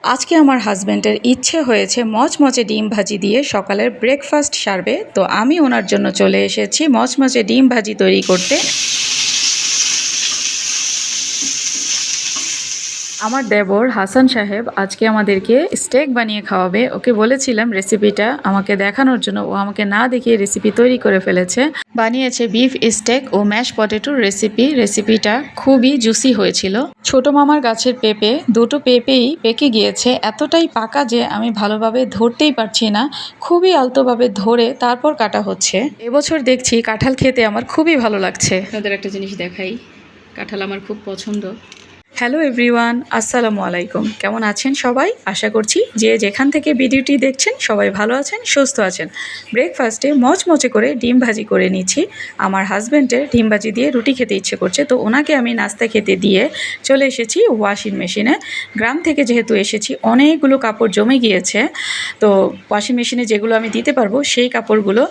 আজকে আমার হাজব্যান্ডের ইচ্ছে হয়েছে মচমচে ডিম ভাজি দিয়ে সকালের ব্রেকফাস্ট সারবে, তো আমি ওনার জন্য চলে এসেছি মচমচে ডিম ভাজি তৈরি করতে। আমার দেবর হাসান সাহেব আজকে আমাদেরকে স্টেক বানিয়ে খাওয়াবে। ওকে বলেছিলাম রেসিপিটা আমাকে দেখানোর জন্য, ও আমাকে না দেখিয়ে রেসিপি তৈরি করে ফেলেছে। বানিয়েছে বিফ স্টেক ও ম্যাশ পটেটোর রেসিপিটা খুবই জুসি হয়েছিল। ছোট মামার গাছের পেঁপে, দুটো পেঁপেই পেকে গিয়েছে, এতটাই পাকা যে আমি ভালোভাবে ধরতেই পারছি না, খুবই আলতোভাবে ধরে তারপর কাটা হচ্ছে। এবছর দেখছি কাঁঠাল খেতে আমার খুবই ভালো লাগছে। আপনাদের একটা জিনিস দেখাই, কাঁঠাল আমার খুব পছন্দ। হ্যালো এভরিওয়ান, আসসালামু আলাইকুম। কেমন আছেন সবাই? আশা করছি যে যেখান থেকে ভিডিওটি দেখছেন সবাই ভালো আছেন, সুস্থ আছেন। ব্রেকফাস্টে মচমচে করে ডিম ভাজি করে নিচ্ছি। আমার হাজব্যান্ডের ডিম ভাজি দিয়ে রুটি খেতে ইচ্ছে করছে, তো ওনাকে আমি নাস্তা খেতে দিয়ে চলে এসেছি ওয়াশিং মেশিনে। গ্রাম থেকে যেহেতু এসেছি অনেকগুলো কাপড় জমে গিয়েছে, তো ওয়াশিং মেশিনে যেগুলো আমি দিতে পারবো সেই কাপড়গুলো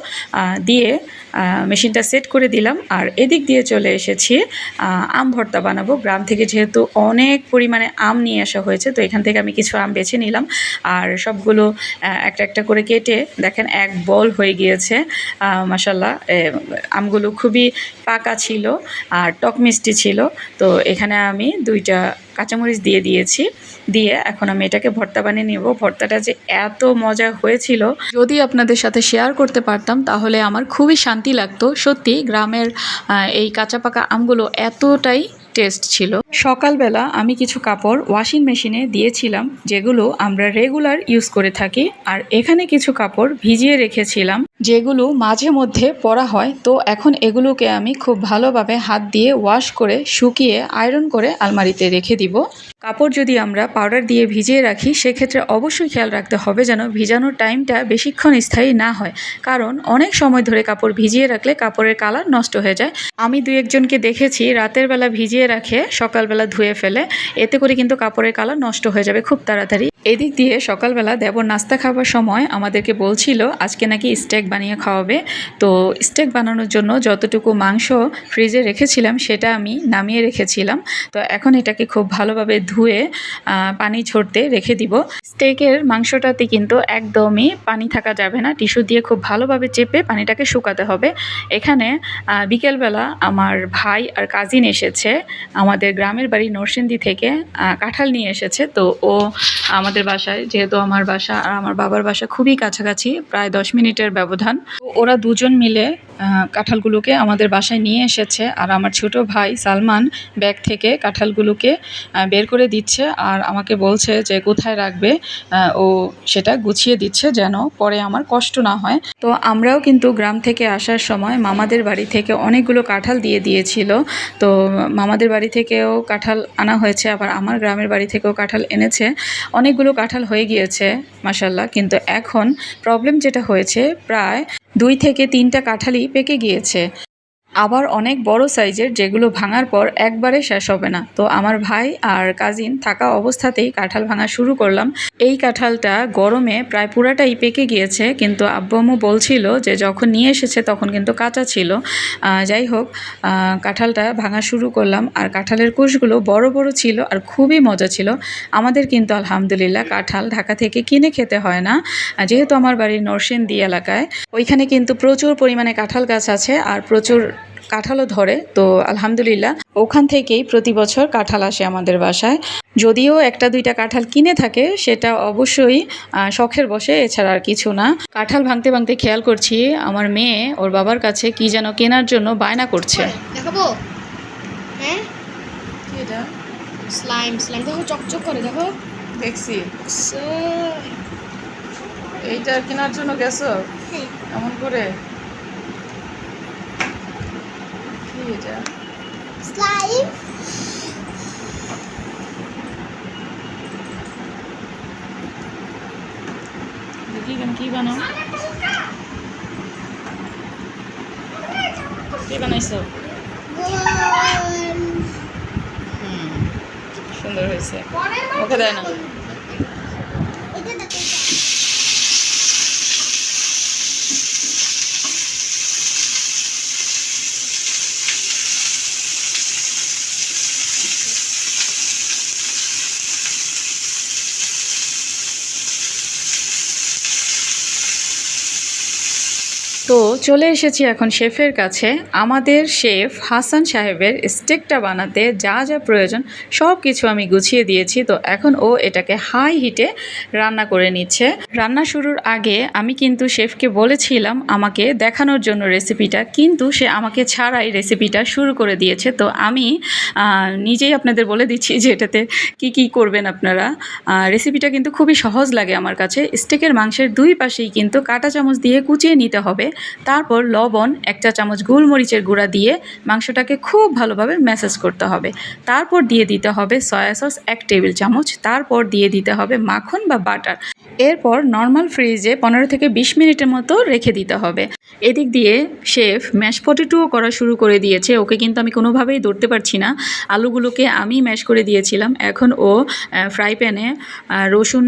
দিয়ে মেশিনটা সেট করে দিলাম। আর এদিক দিয়ে চলে এসেছি আম ভর্তা বানাবো। গ্রাম থেকে যেহেতু অনেক পরিমাণে আম নিয়ে আসা হয়েছে, তো এখান থেকে আমি কিছু আম বেছে নিলাম আর সবগুলো একটা একটা করে কেটে দেখেন এক বল হয়ে গিয়েছে। মাশাল্লাহ, আমগুলো খুবই পাকা ছিল আর টক মিষ্টি ছিল। তো এখানে আমি 2টা কাঁচামরিচ দিয়ে দিয়েছি, দিয়ে এখন আমি এটাকে ভর্তা বানিয়ে নেব। ভর্তাটা যে এত মজা হয়েছিল, যদি আপনাদের সাথে শেয়ার করতে পারতাম তাহলে আমার খুবই শান্তি লাগতো। সত্যি গ্রামের এই কাঁচা পাকা আমগুলো এতটাই টেস্ট ছিল। সকালবেলা আমি কিছু কাপড় ওয়াশিং মেশিনে দিয়েছিলাম যেগুলো আমরা রেগুলার ইউজ করে থাকি, আর এখানে কিছু কাপড় ভিজিয়ে রেখেছিলাম যেগুলো মাঝে মধ্যে পরা হয়। তো এখন এগুলোকে আমি খুব ভালোভাবে হাত দিয়ে ওয়াশ করে শুকিয়ে আয়রন করে আলমারিতে রেখে দিব। কাপড় যদি আমরা পাউডার দিয়ে ভিজিয়ে রাখি সেক্ষেত্রে অবশ্যই খেয়াল রাখতে হবে যেন ভিজানোর টাইমটা বেশিক্ষণ স্থায়ী না হয়, কারণ অনেক সময় ধরে কাপড় ভিজিয়ে রাখলে কাপড়ের কালার নষ্ট হয়ে যায়। আমি 2-1জনকে দেখেছি রাতের বেলা ভিজিয়ে রাখে সকালবেলা ধুয়ে ফেলে, এতে করে কিন্তু কাপড়ের কালার নষ্ট হয়ে যাবে খুব তাড়াতাড়ি। এদিক দিয়ে সকালবেলা দেবর নাস্তা খাবার সময় আমাদেরকে বলছিল আজকে নাকি স্টেক বানিয়ে খাওয়াবে। তো স্টেক বানানোর জন্য যতটুকু মাংস ফ্রিজে রেখেছিলাম সেটা আমি নামিয়ে রেখেছিলাম। তো এখন এটাকে খুব ভালোভাবে ধুয়ে পানি ঝরতে রেখে দিব। স্টেকের মাংসটাতে কিন্তু একদমই পানি থাকা যাবে না, টিস্যু দিয়ে খুব ভালোভাবে চেপে পানিটাকে শুকাতে হবে। এখানে বিকেলবেলা আমার ভাই আর কাজিন এসেছে আমাদের গ্রামের বাড়ি নরসিংদী থেকে, কাঁঠাল নিয়ে এসেছে। তো ও আমাদের বাসায়, যেহেতু আমার বাসা আর আমার বাবার বাসা খুবই কাছাকাছি, প্রায় 10 মিনিটের ব্যবধান, ওরা দুজন মিলে কাঁঠালগুলোকে আমাদের বাসায় নিয়ে এসেছে। আর আমার ছোট ভাই সালমান ব্যাগ থেকে কাঁঠালগুলোকে বের করে দিচ্ছে আর আমাকে বলছে যে কোথায় রাখবে, ও সেটা গুছিয়ে দিচ্ছে যেন পরে আমার কষ্ট না হয়। তো আমরাও কিন্তু গ্রাম থেকে আসার সময় মামাদের বাড়ি থেকে অনেকগুলো কাঁঠাল দিয়ে দিয়েছিল। তো মামাদের বাড়ি থেকেও কাঁঠাল আনা হয়েছে, আবার আমার গ্রামের বাড়ি থেকেও কাঁঠাল এনেছে। অনেকগুলো কাঁঠাল হয়ে গিয়েছে মাশাল্লাহ, কিন্তু এখন প্রবলেম যেটা হয়েছে প্রায় 2 থেকে 3টা কাঁঠালই পেকে গিয়েছে। আবার অনেক বড় সাইজের যেগুলো ভাঙার পর একবারে শেষ হবে না। তো আমার ভাই আর কাজিন থাকা অবস্থাতেই কাঁঠাল ভাঙা শুরু করলাম। এই কাঁঠালটা গরমে প্রায় পুরাটাই পেকে গিয়েছে, কিন্তু আব্বু আম্মু বলছিল যে যখন নিয়ে এসেছে তখন কিন্তু কাঁচা ছিল। যাই হোক, কাঁঠালটা ভাঙা শুরু করলাম আর কাঁঠালের কোষগুলো বড় বড় ছিল আর খুবই মজা ছিল। আমাদের কিন্তু আলহামদুলিল্লাহ কাঁঠাল ঢাকা থেকে কিনে খেতে হয় না, যেহেতু আমার বাড়ির নরসিংদী এলাকায়, ওইখানে কিন্তু প্রচুর পরিমাণে কাঁঠাল গাছ আছে আর প্রচুর কাঁঠালও ধরে। তো আলহামদুলিল্লাহ ওখান থেকেই প্রতি বছর কাঁঠাল আসে আমাদের বাসায়। যদিও 1-2টা কাঁঠাল কিনে থাকে সেটা অবশ্যই শখের বশে, এছাড়া আর কিছু না। কাঁঠাল ভাঙতে ভাঙতে খেয়াল করছি আমার মেয়ে ওর বাবার কাছে কি যেন কেনার জন্য বায়না করছে। দেখাবো? হ্যাঁ, এটা স্লাইম দেখো, চকচক করে দেখো। দেখছি এইটা কেনার জন্য গেছো এমন করে? কি এটা? স্লাইম। দেখি কি বানাও, কি বানাইছো? সুন্দর হয়েছে, ওকে দেয় না। তো চলে এসেছি এখন শেফের কাছে। আমাদের শেফ হাসান সাহেবের স্টেকটা বানাতে যা যা প্রয়োজন সব কিছু আমি গুছিয়ে দিয়েছি। তো এখন ও এটাকে হাই হিটে রান্না করে নিচ্ছে। রান্না শুরুর আগে আমি কিন্তু শেফকে বলেছিলাম আমাকে দেখানোর জন্য রেসিপিটা, কিন্তু সে আমাকে ছাড়াই রেসিপিটা শুরু করে দিয়েছে। তো আমি নিজেই আপনাদের বলে দিচ্ছি যে এটাতে কি কি করবেন আপনারা। রেসিপিটা কিন্তু খুবই সহজ লাগে আমার কাছে। স্টেকের মাংসের দুই পাশেই কিন্তু কাঁটা চামচ দিয়ে কুচিয়ে নিতে হবে। তারপর লবণ, 1 চা চামচ গোলমরিচের গুঁড়া দিয়ে মাংসটাকে খুব ভালোভাবে ম্যাসাজ করতে হবে। তারপর দিয়ে দিতে হবে সয়া সস 1 টেবিল চামচ। তারপর দিয়ে দিতে হবে মাখন বা বাটার। এরপর নর্মাল ফ্রিজে 15 থেকে 20 মিনিটের মতো রেখে দিতে হবে। এদিক দিয়ে শেফ ম্যাশ পটেটোও করা শুরু করে দিয়েছে। ওকে কিন্তু আমি কোনোভাবেই ধরতে পারছি না। আলুগুলোকে আমি ম্যাশ করে দিয়েছিলাম। এখন ও ফ্রাই প্যানে রসুন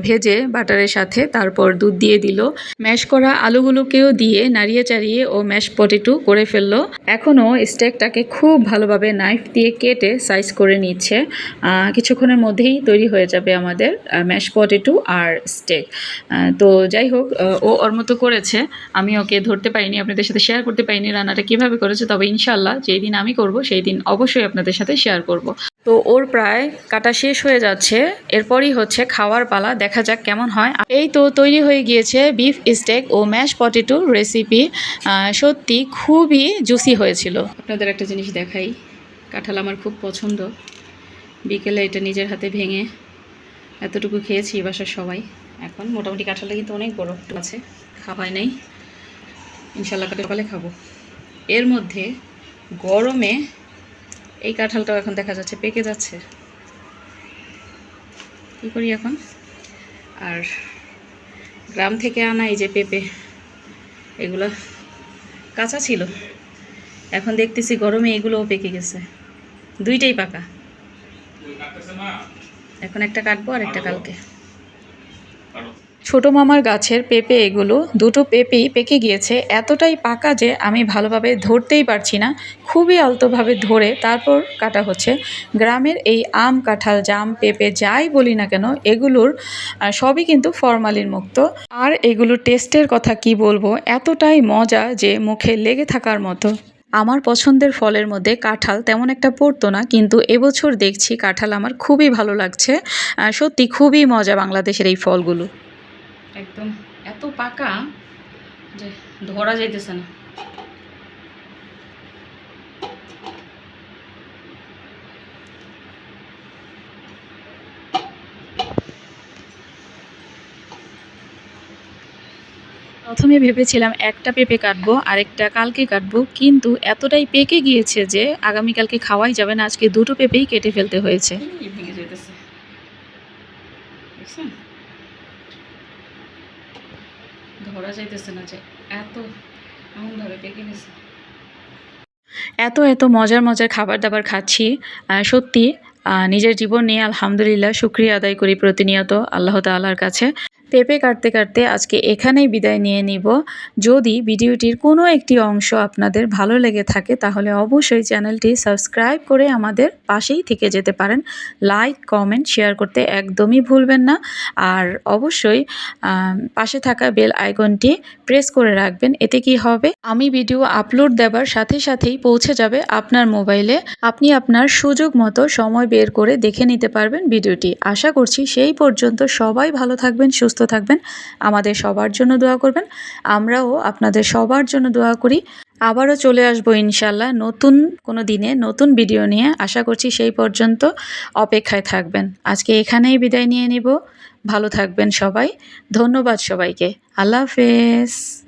ভেজে বাটারের সাথে তারপর দুধ দিয়ে দিল। ম্যাশ করা আলুগুলোকেও দিয়ে নাড়িয়ে চাড়িয়ে ও ম্যাশ পটেটো করে ফেললো। এখনও স্টেকটাকে খুব ভালোভাবে নাইফ দিয়ে কেটে সাইজ করে নিচ্ছে। কিছুক্ষণের মধ্যেই তৈরি হয়ে যাবে আমাদের ম্যাশ পটেটো আর স্টেক। তো যাই হোক, ও ওর মতো করেছে। আমি ওকে ধরতে পারিনি, আপনাদের সাথে শেয়ার করতে পারিনি রান্নাটা কীভাবে করেছে। তবে ইনশাল্লাহ যেই দিন আমি করব সেই দিন অবশ্যই আপনাদের সাথে শেয়ার করব। তো ওর প্রায় কাটা শেষ হয়ে যাচ্ছে, এরপরই হচ্ছে খাওয়ার পালা। দেখা যাক কেমন হয়। এই তো তৈরি হয়ে গিয়েছে বিফ স্টেক ও ম্যাশ পটেটো রেসিপি। সত্যি খুবই জুসি হয়েছিল। আপনাদের একটা জিনিস দেখাই, কাঁঠাল আমার খুব পছন্দ। বিকেলে এটা নিজের হাতে ভেঙে এতটুকু খেয়েছি বাসার সবাই। এখন মোটামুটি কাঁঠালটা কিন্তু অনেক বড় আছে, খাওয়া হয় নাই। ইনশাল্লাহ সকালে খাবো। এর মধ্যে গরমে এই কাঁঠালটাও এখন দেখা যাচ্ছে পেকে যাচ্ছে। কী করি এখন? আর গ্রাম থেকে আনা এই যে পেঁপে, এগুলো কাঁচা ছিল, এখন দেখতেছি গরমে এগুলোও পেকে গেছে। দুইটাই পাকা। এখন একটা কাটবো আর একটা কালকে। ছোটো মামার গাছের পেঁপে এগুলো, দুটো পেঁপেই পেকে গিয়েছে। এতটাই পাকা যে আমি ভালোভাবে ধরতেই পারছি না। খুবই আলতোভাবে ধরে তারপর কাটা হচ্ছে। গ্রামের এই আম, কাঁঠাল, জাম, পেঁপে যাই বলি না কেন, এগুলোর সবই কিন্তু ফরমালিন মুক্ত। আর এগুলোর টেস্টের কথা কি বলবো, এতটাই মজা যে মুখে লেগে থাকার মতো। আমার পছন্দের ফলের মধ্যে কাঁঠাল তেমন একটা পড়তো না, কিন্তু এবছর দেখছি কাঁঠাল আমার খুবই ভালো লাগছে। সত্যি খুবই মজা বাংলাদেশের এই ফলগুলো। একদম এত পাকা যে ধরা যাইতেছে না। প্রথমে ভেবেছিলাম একটা পেঁপে কাটবো, আরেকটা কালকে কাটবো, কিন্তু এতটাই পেকে গিয়েছে যে আগামীকালকে খাওয়াই যাবে না। আজকে দুটো পেঁপেই কেটে ফেলতে হয়েছে। ভেঙে যেতেছে, দেখছেন? ধরা যাইতেছে না যে এত এমনভাবে পেকে গেছে। এত এত মজার মজার খাবার দাবার খাচ্ছি। সত্যি নিজের জীবন নিয়ে আলহামদুলিল্লাহ শুকরিয়া আদায় করি প্রতিনিয়ত আল্লাহ তাআলার কাছে। পেঁপে কাটতে কাটতে আজকে এখানেই বিদায় নিয়ে নিব। যদি ভিডিওটির কোনো একটি অংশ আপনাদের ভালো লেগে থাকে তাহলে অবশ্যই চ্যানেলটি সাবস্ক্রাইব করে আমাদের পাশেই থেকে যেতে পারেন। লাইক, কমেন্ট, শেয়ার করতে একদমই ভুলবেন না। আর অবশ্যই পাশে থাকা বেল আইকনটি প্রেস করে রাখবেন। এতে কি হবে, আমি ভিডিও আপলোড দেবার সাথে সাথেই পৌঁছে যাবে আপনার মোবাইলে। আপনি আপনার সুযোগ মতো সময় বের করে দেখে নিতে পারবেন ভিডিওটি। আশা করছি সেই পর্যন্ত সবাই ভালো থাকবেন, সুস্থ থাকবেন, আমাদের সবার জন্য দোয়া করবেন। আমরাও আপনাদের সবার জন্য দোয়া করি। আবারও চলে আসবো ইনশাল্লাহ নতুন কোনো দিনে নতুন ভিডিও নিয়ে। আশা করছি সেই পর্যন্ত অপেক্ষায় থাকবেন। আজকে এখানেই বিদায় নিয়ে নিব। ভালো থাকবেন সবাই। ধন্যবাদ সবাইকে। আল্লাহ হাফেজ।